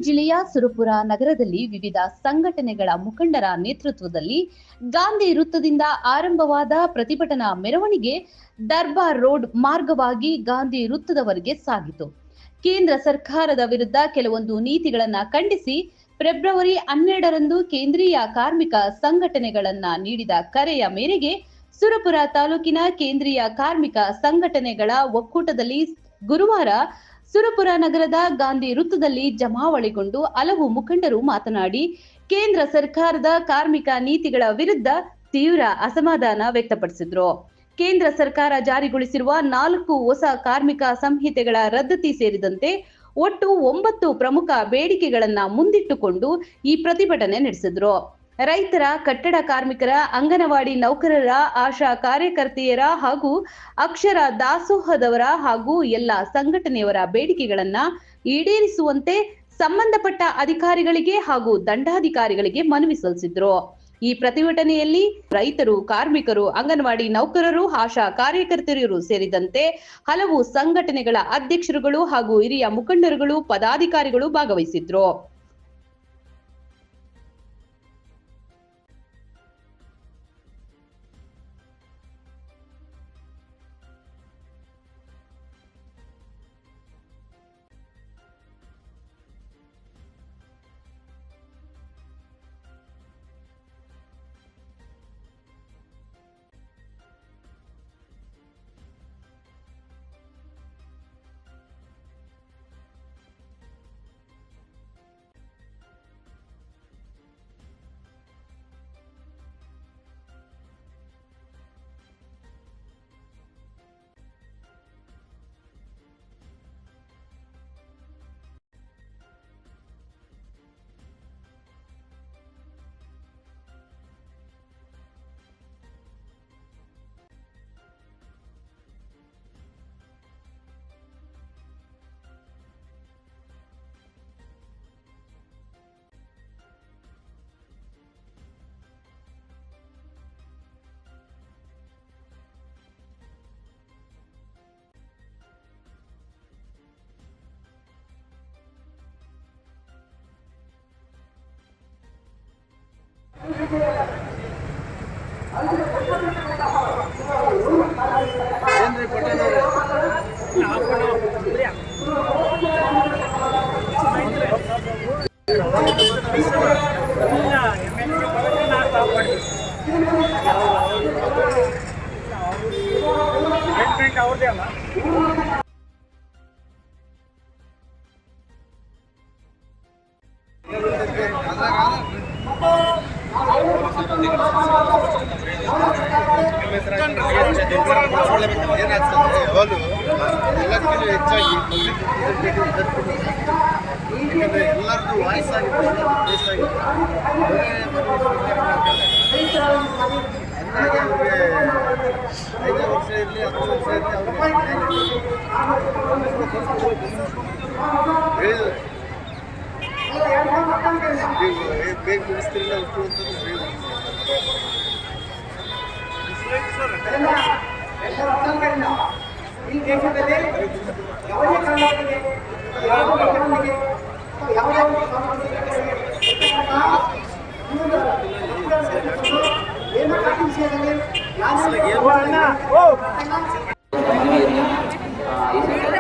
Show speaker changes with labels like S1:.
S1: ಜಿಲ್ಲೆಯ ಸುರಪುರ ನಗರದಲ್ಲಿ ವಿವಿಧ ಸಂಘಟನೆಗಳ ಮುಖಂಡರ ನೇತೃತ್ವದಲ್ಲಿ ಗಾಂಧಿ ವೃತ್ತದಿಂದ ಆರಂಭವಾದ ಪ್ರತಿಭಟನಾ ಮೆರವಣಿಗೆ ದರ್ಬಾರ್ ರೋಡ್ ಮಾರ್ಗವಾಗಿ ಗಾಂಧಿ ವೃತ್ತದವರೆಗೆ ಸಾಗಿತು. ಕೇಂದ್ರ ಸರ್ಕಾರದ ವಿರುದ್ಧ ಕೆಲವೊಂದು ನೀತಿಗಳನ್ನು ಖಂಡಿಸಿ ಫೆಬ್ರವರಿ 12ರಂದು ಕೇಂದ್ರೀಯ ಕಾರ್ಮಿಕ ಸಂಘಟನೆಗಳನ್ನ ನೀಡಿದ ಕರೆಯ ಮೇರೆಗೆ ಸುರಪುರ ತಾಲೂಕಿನ ಕೇಂದ್ರೀಯ ಕಾರ್ಮಿಕ ಸಂಘಟನೆಗಳ ಒಕ್ಕೂಟದಲ್ಲಿ ಗುರುವಾರ ಸುರಪುರ ನಗರದ ಗಾಂಧಿ ವೃತ್ತದಲ್ಲಿ ಜಮಾವಣೆಗೊಂಡು ಹಲವು ಮುಖಂಡರು ಮಾತನಾಡಿ ಕೇಂದ್ರ ಸರ್ಕಾರದ ಕಾರ್ಮಿಕ ನೀತಿಗಳ ವಿರುದ್ಧ ತೀವ್ರ ಅಸಮಾಧಾನ ವ್ಯಕ್ತಪಡಿಸಿದ್ರು. ಕೇಂದ್ರ ಸರ್ಕಾರ ಜಾರಿಗೊಳಿಸಿರುವ 4 ಹೊಸ ಕಾರ್ಮಿಕ ಸಂಹಿತೆಗಳ ರದ್ದತಿ ಸೇರಿದಂತೆ ಒಟ್ಟು 9 ಪ್ರಮುಖ ಬೇಡಿಕೆಗಳನ್ನ ಮುಂದಿಟ್ಟುಕೊಂಡು ಈ ಪ್ರತಿಭಟನೆ ನಡೆಸಿದ್ರು. ರೈತರ, ಕಟ್ಟಡ ಕಾರ್ಮಿಕರ, ಅಂಗನವಾಡಿ ನೌಕರರ, ಆಶಾ ಕಾರ್ಯಕರ್ತೆಯರ ಹಾಗೂ ಅಕ್ಷರ ದಾಸೋಹದವರ ಹಾಗೂ ಎಲ್ಲ ಸಂಘಟನೆಯವರ ಬೇಡಿಕೆಗಳನ್ನ ಈಡೇರಿಸುವಂತೆ ಸಂಬಂಧಪಟ್ಟ ಅಧಿಕಾರಿಗಳಿಗೆ ಹಾಗೂ ದಂಡಾಧಿಕಾರಿಗಳಿಗೆ ಮನವಿ ಸಲ್ಲಿಸಿದ್ರು. ಈ ಪ್ರತಿಭಟನೆಯಲ್ಲಿ ರೈತರು, ಕಾರ್ಮಿಕರು, ಅಂಗನವಾಡಿ ನೌಕರರು, ಆಶಾ ಕಾರ್ಯಕರ್ತೆಯರು ಸೇರಿದಂತೆ ಹಲವು ಸಂಘಟನೆಗಳ ಅಧ್ಯಕ್ಷರುಗಳು ಹಾಗೂ ಹಿರಿಯ ಮುಖಂಡರುಗಳು, ಪದಾಧಿಕಾರಿಗಳು ಭಾಗವಹಿಸಿದ್ರು.
S2: ಎಲ್ಲರಿಗೂ ವಾಯ್ಸ್ ಆಗಿದೆ, ಹಂಗಾಗಿ ಅವ್ರಿಗೆ 5 ವರ್ಷ ಇರಲಿ 10 ವರ್ಷ ಇರಲಿ ಅವ್ರಿಗೆ ಬೇಗ ಮುಗಿಸ್ತಿರಲಿಲ್ಲ ಉಪ್ಪು ಅಂತಂದು
S3: ಈ ದೇಶದಲ್ಲಿ ಯಾವುದೇ ಕಾರಣಕ್ಕೆ ಯಾವುದೇ ಕಾರಣಕ್ಕೆ ಯಾವುದೇ ವಿಷಯದಲ್ಲಿ